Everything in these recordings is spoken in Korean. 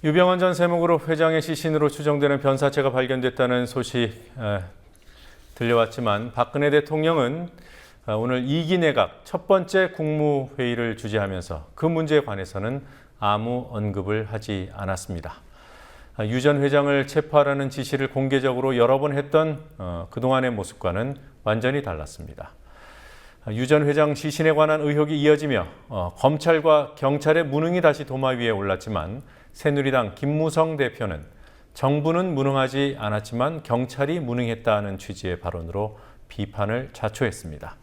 유병헌 전 세무그룹 회장의 시신으로 추정되는 변사체가 발견됐다는 소식 들려왔지만 박근혜 대통령은 오늘 2기 내각 첫 번째 국무회의를 주재하면서 그 문제에 관해서는 아무 언급을 하지 않았습니다. 유 전 회장을 체포하라는 지시를 공개적으로 여러 번 했던 그동안의 모습과는 완전히 달랐습니다. 유 전 회장 시신에 관한 의혹이 이어지며 검찰과 경찰의 무능이 다시 도마 위에 올랐지만 새누리당 김무성 대표는 정부는 무능하지 않았지만 경찰이 무능했다는 취지의 발언으로 비판을 자초했습니다.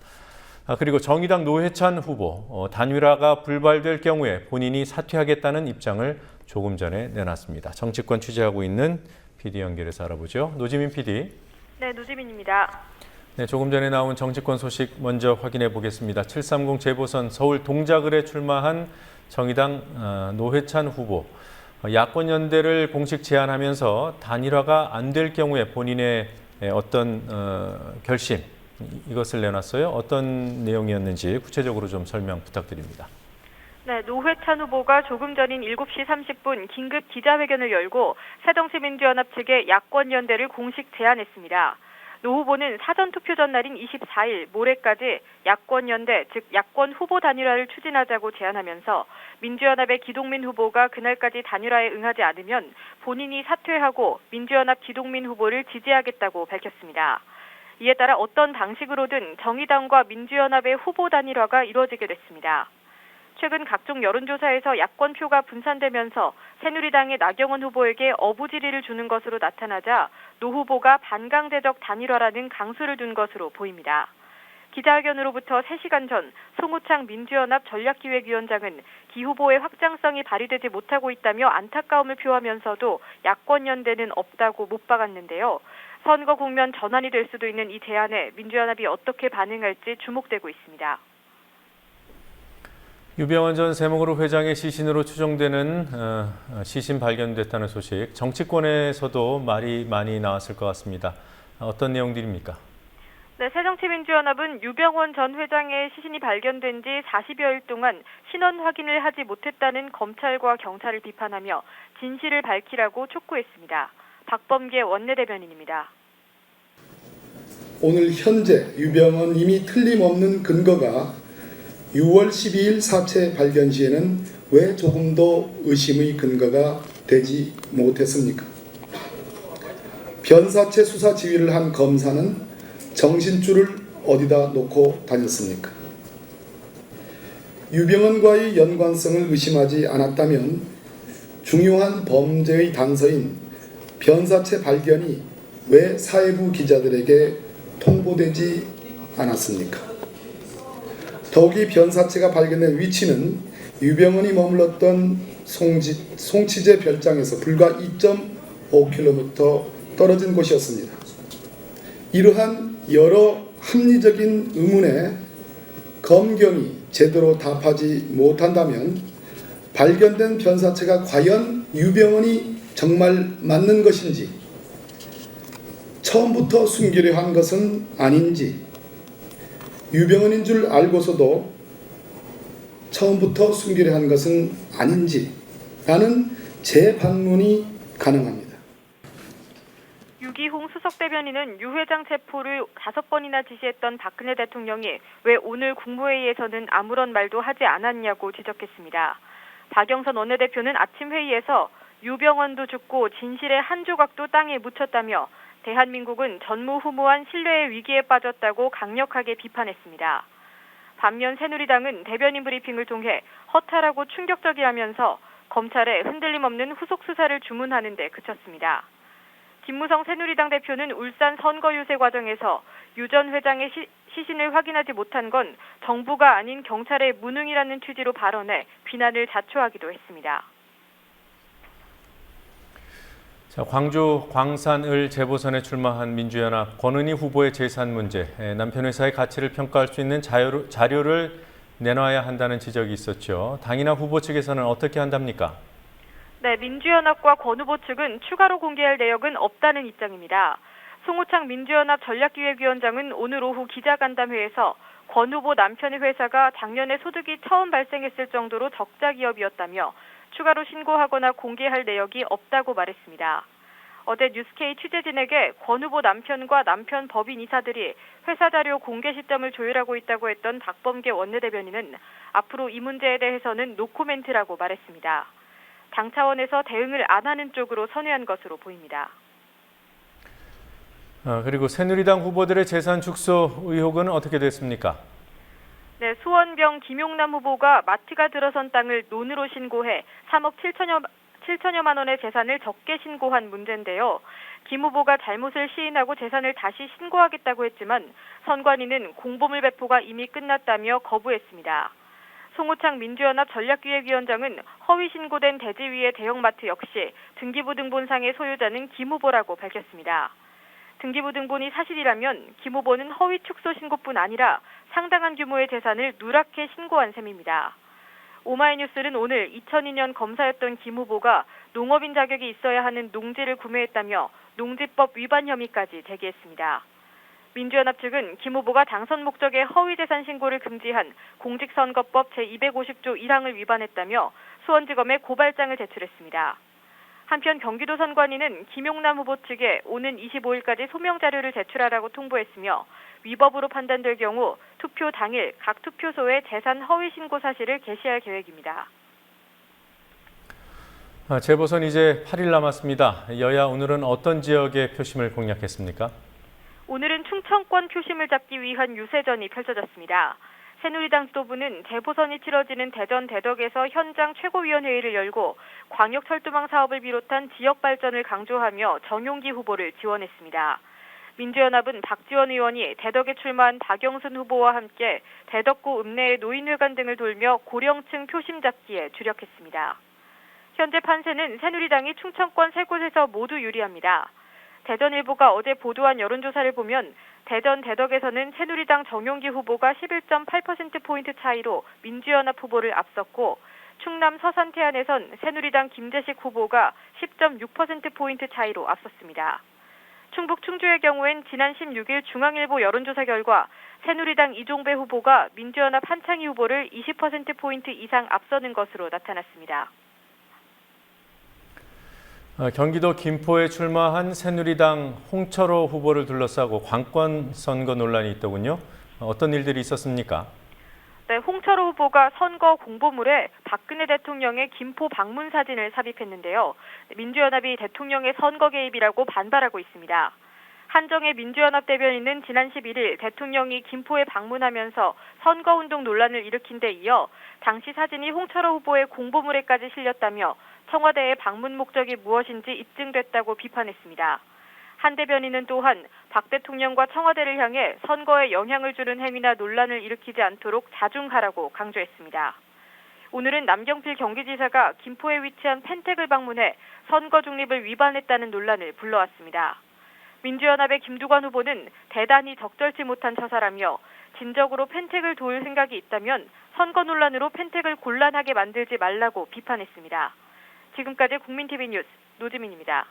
그리고 정의당 노회찬 후보 단일화가 불발될 경우에 본인이 사퇴하겠다는 입장을 조금 전에 내놨습니다. 정치권 취재하고 있는 PD 연결해서 알아보죠. 노지민 PD. 네, 노지민입니다. 네, 조금 전에 나온 정치권 소식 먼저 확인해 보겠습니다. 730 재보선 서울 동작을에 출마한 정의당 노회찬 후보. 야권연대를 공식 제안하면서 단일화가 안 될 경우에 본인의 어떤 결심, 이것을 내놨어요. 어떤 내용이었는지 구체적으로 좀 설명 부탁드립니다. 네, 노회찬 후보가 조금 전인 7시 30분 긴급 기자회견을 열고 새정치민주연합 측에 야권연대를 공식 제안했습니다. 노 후보는 사전투표 전날인 24일 모레까지 야권연대, 즉 야권 후보 단일화를 추진하자고 제안하면서 민주연합의 기동민 후보가 그날까지 단일화에 응하지 않으면 본인이 사퇴하고 민주연합 기동민 후보를 지지하겠다고 밝혔습니다. 이에 따라 어떤 방식으로든 정의당과 민주연합의 후보 단일화가 이루어지게 됐습니다. 최근 각종 여론조사에서 야권표가 분산되면서 새누리당의 나경원 후보에게 어부지리를 주는 것으로 나타나자 노 후보가 반강제적 단일화라는 강수를 둔 것으로 보입니다. 기자회견으로부터 3시간 전 송우창 민주연합 전략기획위원장은 기 후보의 확장성이 발휘되지 못하고 있다며 안타까움을 표하면서도 야권연대는 없다고 못 박았는데요. 선거 국면 전환이 될 수도 있는 이 제안에 민주연합이 어떻게 반응할지 주목되고 있습니다. 유병헌 전 세무그룹 회장의 시신으로 추정되는 시신 발견됐다는 소식, 정치권에서도 말이 많이 나왔을 것 같습니다. 어떤 내용들입니까? 네, 새정치민주연합은 유병헌 전 회장의 시신이 발견된 지 40여일 동안 신원 확인을 하지 못했다는 검찰과 경찰을 비판하며 진실을 밝히라고 촉구했습니다. 박범계 원내대변인입니다. 오늘 현재 유병헌 틀림없는 근거가 6월 12일 사체 발견 시에는 왜 조금도 의심의 근거가 되지 못했습니까? 변사체 수사 지휘를 한 검사는 정신줄을 어디다 놓고 다녔습니까? 유병헌과의 연관성을 의심하지 않았다면 중요한 범죄의 단서인 변사체 발견이 왜 사회부 기자들에게 통보되지 않았습니까? 더욱이 변사체가 발견된 위치는 유병헌이 머물렀던 송치제 별장에서 불과 2.5km 떨어진 곳이었습니다. 이러한 여러 합리적인 의문에 검경이 제대로 답하지 못한다면 발견된 변사체가 과연 유병헌이 정말 맞는 것인지, 처음부터 숨기려 한 것은 아닌지, 유병헌인 줄 알고서도 처음부터 숨기려 한 것은 아닌지 라는 재반문이 가능합니다. 유기홍 수석대변인은 유 회장 체포를 5번이나 지시했던 박근혜 대통령이 왜 오늘 국무회의에서는 아무런 말도 하지 않았냐고 지적했습니다. 박영선 원내대표는 아침 회의에서 유병헌도 죽고 진실의 한 조각도 땅에 묻혔다며 대한민국은 전무후무한 신뢰의 위기에 빠졌다고 강력하게 비판했습니다. 반면 새누리당은 대변인 브리핑을 통해 허탈하고 충격적이라면서 검찰에 흔들림 없는 후속 수사를 주문하는 데 그쳤습니다. 김무성 새누리당 대표는 울산 선거 유세 과정에서 유 전 회장의 시신을 확인하지 못한 건 정부가 아닌 경찰의 무능이라는 취지로 발언해 비난을 자초하기도 했습니다. 자, 광주 광산을 재보선에 출마한 민주연합 권은희 후보의 재산 문제, 남편 회사의 가치를 평가할 수 있는 자료를 내놔야 한다는 지적이 있었죠. 당이나 후보 측에서는 어떻게 한답니까? 네, 민주연합과 권 후보 측은 추가로 공개할 내역은 없다는 입장입니다. 송우창 민주연합 전략기획위원장은 오늘 오후 기자간담회에서 권 후보 남편의 회사가 작년에 소득이 처음 발생했을 정도로 적자 기업이었다며 추가로 신고하거나 공개할 내역이 없다고 말했습니다. 어제 뉴스K 취재진에게 권 후보 남편과 남편 법인 이사들이 회사 자료 공개 시점을 조율하고 있다고 했던 박범계 원내대변인은 앞으로 이 문제에 대해서는 노코멘트라고 말했습니다. 당 차원에서 대응을 안 하는 쪽으로 선회한 것으로 보입니다. 그리고 새누리당 후보들의 재산 축소 의혹은 어떻게 됐습니까? 네, 수원병 김용남 후보가 마트가 들어선 땅을 논으로 신고해 3억 7천여만 원의 재산을 적게 신고한 문제인데요. 김 후보가 잘못을 시인하고 재산을 다시 신고하겠다고 했지만 선관위는 공보물 배포가 이미 끝났다며 거부했습니다. 송우창 민주연합 전략기획위원장은 허위 신고된 대지위의 대형마트 역시 등기부등본상의 소유자는 김 후보라고 밝혔습니다. 등기부등본이 사실이라면 김 후보는 허위 축소 신고뿐 아니라 상당한 규모의 재산을 누락해 신고한 셈입니다. 오마이뉴스는 오늘 2002년 검사였던 김 후보가 농업인 자격이 있어야 하는 농지를 구매했다며 농지법 위반 혐의까지 제기했습니다. 민주연합 측은 김 후보가 당선 목적의 허위 재산 신고를 금지한 공직선거법 제250조 1항을 위반했다며 수원지검에 고발장을 제출했습니다. 한편 경기도 선관위는 김용남 후보 측에 오는 25일까지 소명 자료를 제출하라고 통보했으며 위법으로 판단될 경우 투표 당일 각 투표소에 재산 허위 신고 사실을 게시할 계획입니다. 재보선 이제 8일 남았습니다. 여야 오늘은 어떤 지역의 표심을 공략했습니까? 오늘은 충청권 표심을 잡기 위한 유세전이 펼쳐졌습니다. 새누리당 지도부는 재보선이 치러지는 대전 대덕에서 현장 최고위원회의를 열고 광역철도망 사업을 비롯한 지역 발전을 강조하며 정용기 후보를 지원했습니다. 민주연합은 박지원 의원이 대덕에 출마한 박영순 후보와 함께 대덕구 읍내의 노인회관 등을 돌며 고령층 표심 잡기에 주력했습니다. 현재 판세는 새누리당이 충청권 세 곳에서 모두 유리합니다. 대전일보가 어제 보도한 여론조사를 보면 대전 대덕에서는 새누리당 정용기 후보가 11.8%포인트 차이로 민주연합 후보를 앞섰고 충남 서산 태안에선 새누리당 김재식 후보가 10.6%포인트 차이로 앞섰습니다. 충북 충주의 경우엔 지난 16일 중앙일보 여론조사 결과 새누리당 이종배 후보가 민주연합 한창희 후보를 20%포인트 이상 앞서는 것으로 나타났습니다. 경기도 김포에 출마한 새누리당 홍철호 후보를 둘러싸고 관권 선거 논란이 있더군요. 어떤 일들이 있었습니까? 네, 홍철호 후보가 선거 공보물에 박근혜 대통령의 김포 방문 사진을 삽입했는데요. 민주연합이 대통령의 선거 개입이라고 반발하고 있습니다. 한정혜 민주연합 대변인은 지난 11일 대통령이 김포에 방문하면서 선거운동 논란을 일으킨 데 이어 당시 사진이 홍철호 후보의 공보물에까지 실렸다며 청와대의 방문 목적이 무엇인지 입증됐다고 비판했습니다. 한 대변인은 또한 박 대통령과 청와대를 향해 선거에 영향을 주는 행위나 논란을 일으키지 않도록 자중하라고 강조했습니다. 오늘은 남경필 경기지사가 김포에 위치한 펜텍을 방문해 선거 중립을 위반했다는 논란을 불러왔습니다. 민주연합의 김두관 후보는 대단히 적절치 못한 처사라며 진적으로 펜텍을 도울 생각이 있다면 선거 논란으로 펜텍을 곤란하게 만들지 말라고 비판했습니다. 지금까지 국민TV 뉴스 노지민입니다.